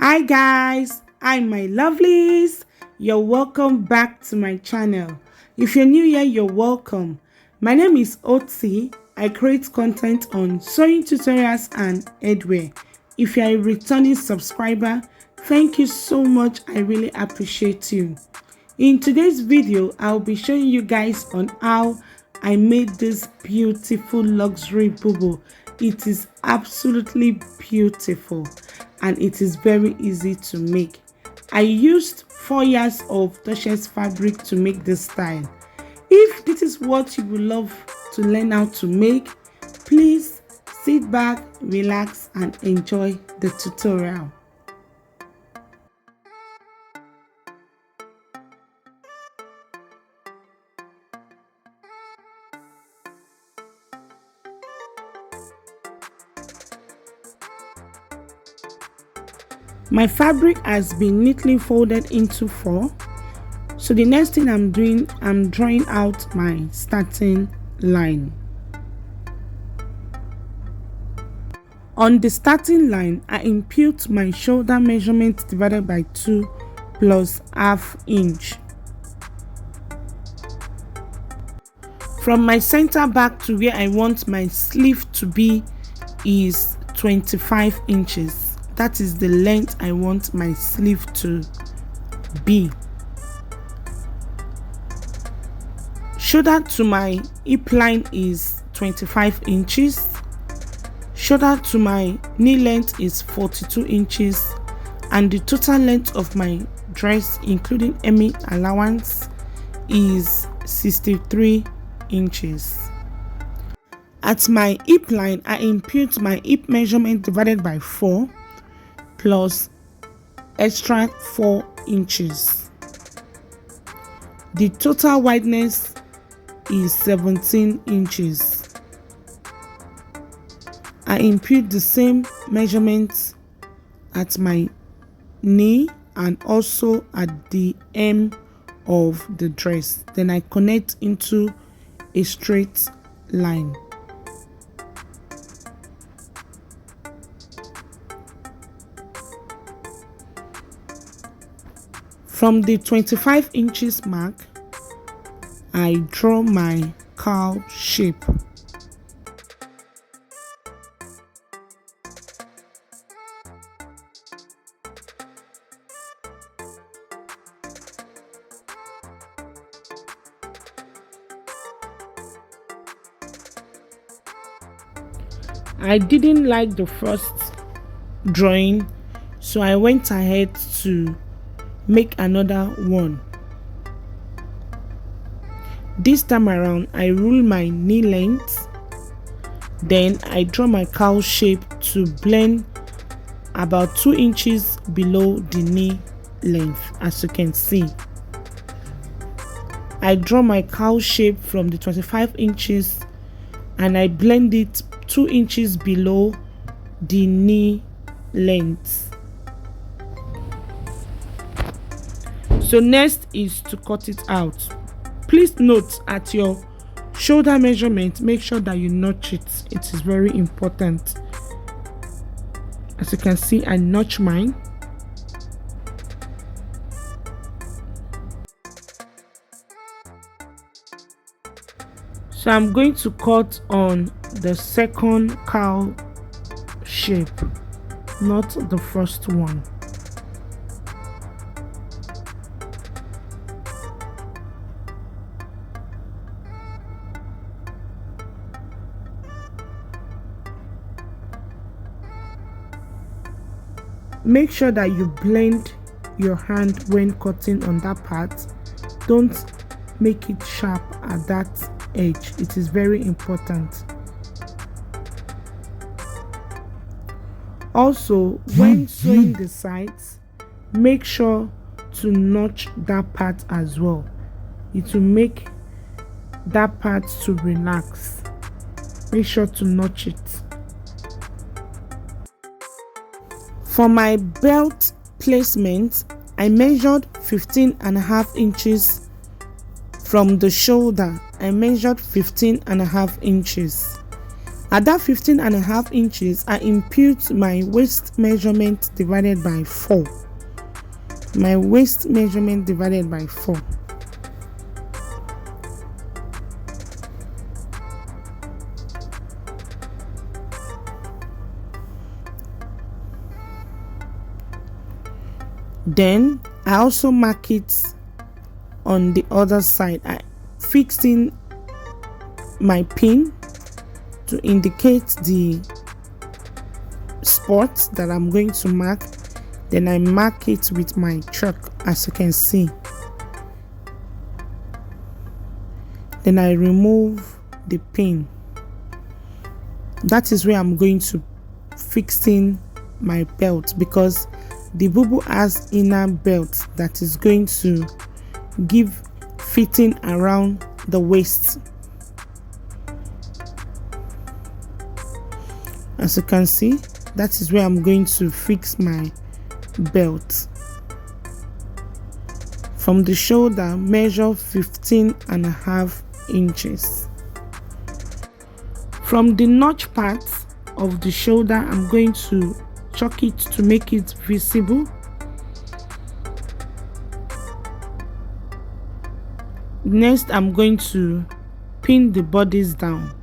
Hi guys, I'm my lovelies. You're welcome back to my channel. If you're new here, you're welcome. My name is Otsi. I create content on sewing tutorials and headwear. If you're a returning subscriber, thank you so much. I really appreciate you. In today's video, I'll be showing you guys on how I made this beautiful luxury bubu. It is absolutely beautiful and it is very easy to make. I used 4 yards of Duchess fabric to make this style. If this is what you would love to learn how to make, please sit back, relax and enjoy the tutorial. My fabric has been neatly folded into 4. So the next thing I'm doing, I'm drawing out my starting line. On the starting line, I impute my shoulder measurement divided by 2 plus ½ inch. From my center back to where I want my sleeve to be is 25 inches. That is the length I want my sleeve to be. Shoulder to my hip line is 25 inches. Shoulder to my knee length is 42 inches. And the total length of my dress, including hemming allowance, is 63 inches. At my hip line, I impute my hip measurement divided by 4 plus extra 4 inches. The total wideness is 17 inches. I impute the same measurements at my knee and also at the hem of the dress. Then I connect into a straight line. From the 25 inches mark, I draw my cowl shape. I didn't like the first drawing, so I went ahead to make another one. This time around, I rule my knee length, then I draw my cowl shape to blend about 2 inches below the knee length. As you can see, I draw my cowl shape from the 25 inches and I blend it 2 inches below the knee length. So next is to cut it out. Please note, at your shoulder measurement, make sure that you notch it. It is very important. As you can see, I notch mine. So I'm going to cut on the second cowl shape, not the first one. Make sure that you blend your hand when cutting on that part. Don't make it sharp at that edge. It is very important. Also, when sewing the sides, make sure to notch that part as well. It will make that part to relax. Make sure to notch it. For my belt placement, I measured 15.5 inches from the shoulder. I measured 15.5 inches. At that 15.5 inches, I impute my waist measurement divided by 4. My waist measurement divided by 4. Then I also mark it on the other side. I fix in my pin to indicate the spot that I'm going to mark. Then I mark it with my chalk, as you can see. Then I remove the pin. That is where I'm going to fix in my belt, because the Bubu has inner belt that is going to give fitting around the waist. As you can see, that is where I'm going to fix my belt. From the shoulder, measure 15.5 inches. From the notch part of the shoulder, I'm going to chalk it to make it visible. Next, I'm going to pin the bodies down.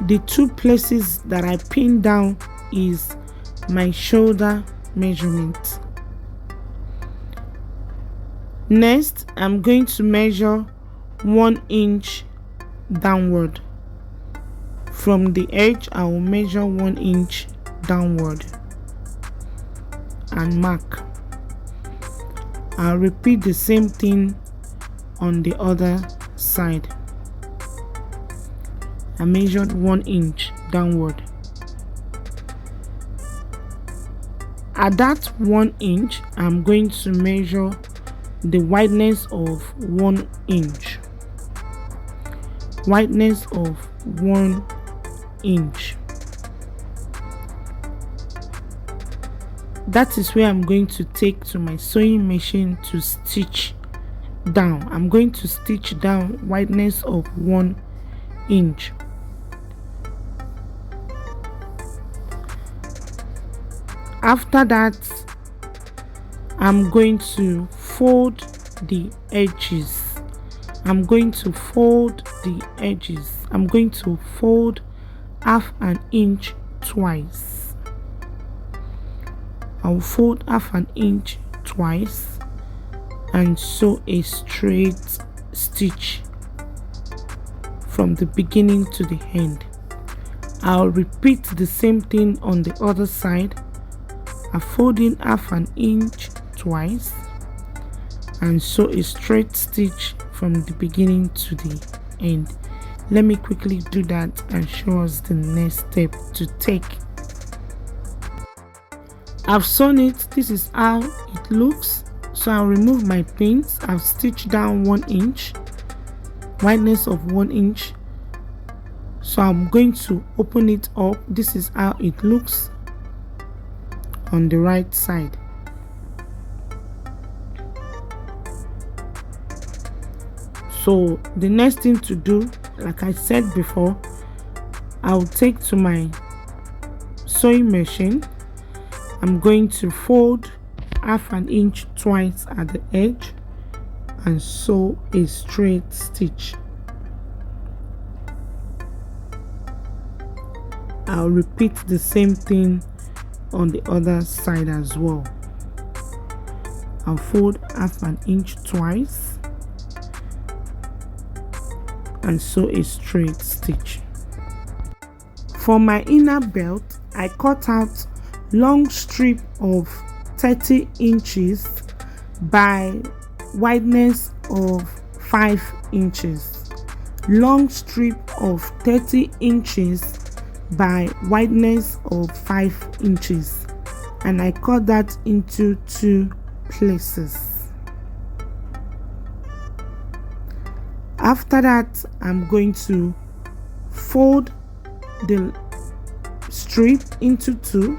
The two places that I pin down is my shoulder measurement. Next, I'm going to measure 1 inch downward. From the edge, I will measure 1 inch downward and mark. I'll repeat the same thing on the other side. I measured 1 inch downward. At that 1 inch, I'm going to measure the wideness of 1 inch. Wideness of 1 inch. That is where I'm going to take to my sewing machine to stitch down. I'm going to stitch down wideness of 1 inch. After that, I'm going to fold the edges. I'm going to fold the edges. I'm going to fold 1/2 inch twice. I'll fold 1/2 inch twice and sew a straight stitch from the beginning to the end. I'll repeat the same thing on the other side. I fold in 1/2 inch twice and sew a straight stitch from the beginning to the end. Let me quickly do that and show us the next step to take. I've sewn it. This is how it looks. So I'll remove my pins. I've stitched down 1 inch, wideness of 1 inch. So I'm going to open it up. This is how it looks on the right side. So the next thing to do, like I said before, I'll take to my sewing machine. I'm going to fold 1/2 inch twice at the edge and sew a straight stitch. I'll repeat the same thing on the other side as well. I'll fold 1/2 inch twice and sew a straight stitch. For my inner belt, I cut out long strip of 30 inches by wideness of 5 inches. Long strip of 30 inches by wideness of 5 inches, and I cut that into 2 places. After that, I'm going to fold the strip into 2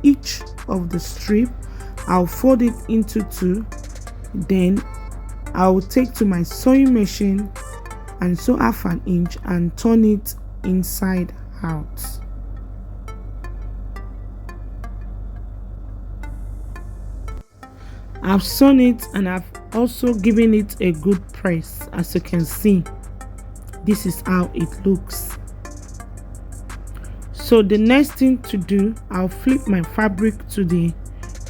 each of the strip. I'll fold it into two. Then I'll take to my sewing machine and sew 1/2 inch and turn it inside out. I've sewn it and I've also given it a good press. As you can see, this is how it looks. So the next thing to do, I'll flip my fabric to the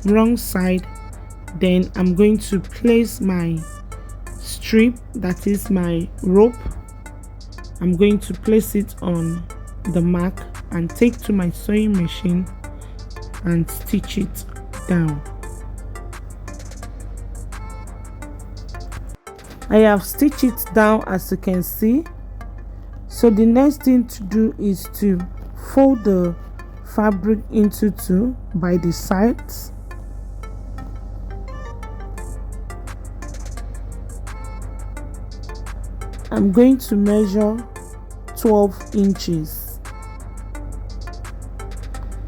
wrong side. Then I'm going to place my strip, that is my rope. I'm going to place it on the mark and take to my sewing machine and stitch it down. I have stitched it down, as you can see. So the next thing to do is to fold the fabric into two by the sides. I'm going to measure 12 inches.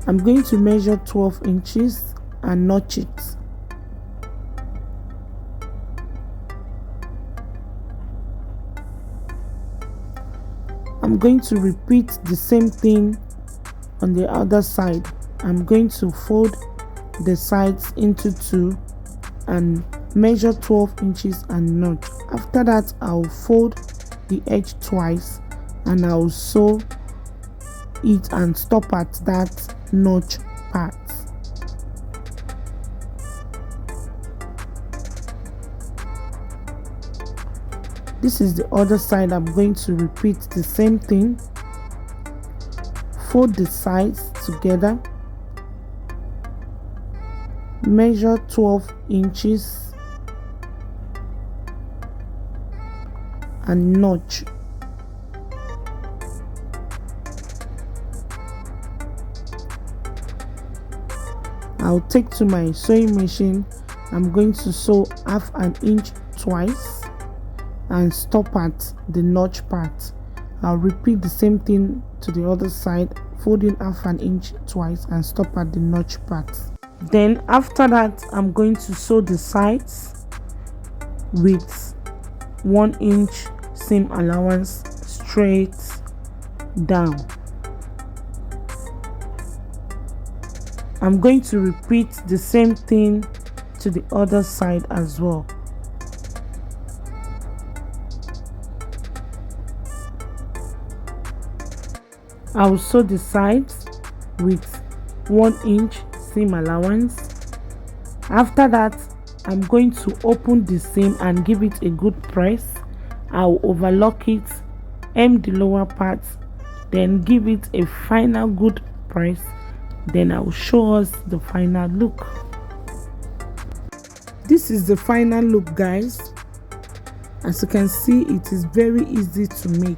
I'm going to measure 12 inches and notch it. I'm going to repeat the same thing on the other side. I'm going to fold the sides into two and measure 12 inches and notch. After that, I'll fold the edge twice and I'll sew it and stop at that notch part. This is the other side. I'm going to repeat the same thing. Fold the sides together, measure 12 inches and notch. I'll take to my sewing machine. I'm going to sew 1/2 inch twice and stop at the notch part. I'll repeat the same thing to the other side, folding 1/2 inch twice and stop at the notch part. Then after that, I'm going to sew the sides with 1 inch seam allowance straight down. I'm going to repeat the same thing to the other side as well. I will sew the sides with 1 inch seam allowance. After that, I'm going to open the seam and give it a good press. I'll overlock it, hem the lower part, then give it a final good press. Then I'll show us the final look. This is the final look, guys. As you can see, it is very easy to make.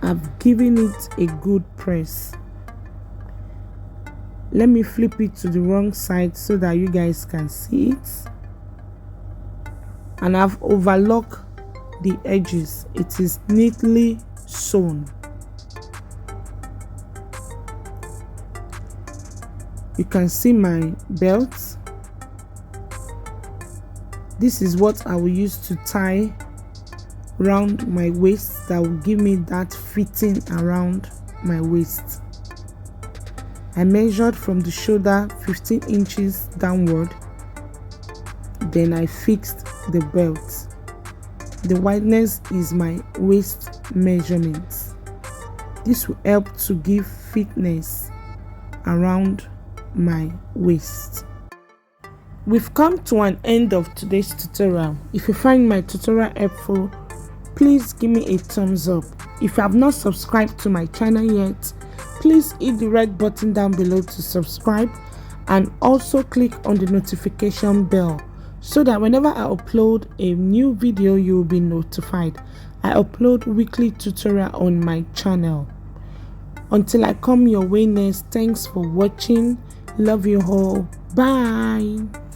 I've given it a good press. Let me flip it to the wrong side so that you guys can see it. And I've overlocked the edges. It is neatly sewn. You can see my belt. This is what I will use to tie around my waist, that will give me that fitting around my waist. I measured from the shoulder 15 inches downward. Then I fixed the belt. The wideness is my waist measurement. This will help to give fitness around my waist. We've come to an end of today's tutorial. If you find my tutorial helpful, please give me a thumbs up. If you have not subscribed to my channel yet, please hit the red button down below to subscribe, and also click on the notification bell so that whenever I upload a new video, you will be notified. I upload weekly tutorial on my channel. Until I come your way next, thanks for watching. Love you all. Bye.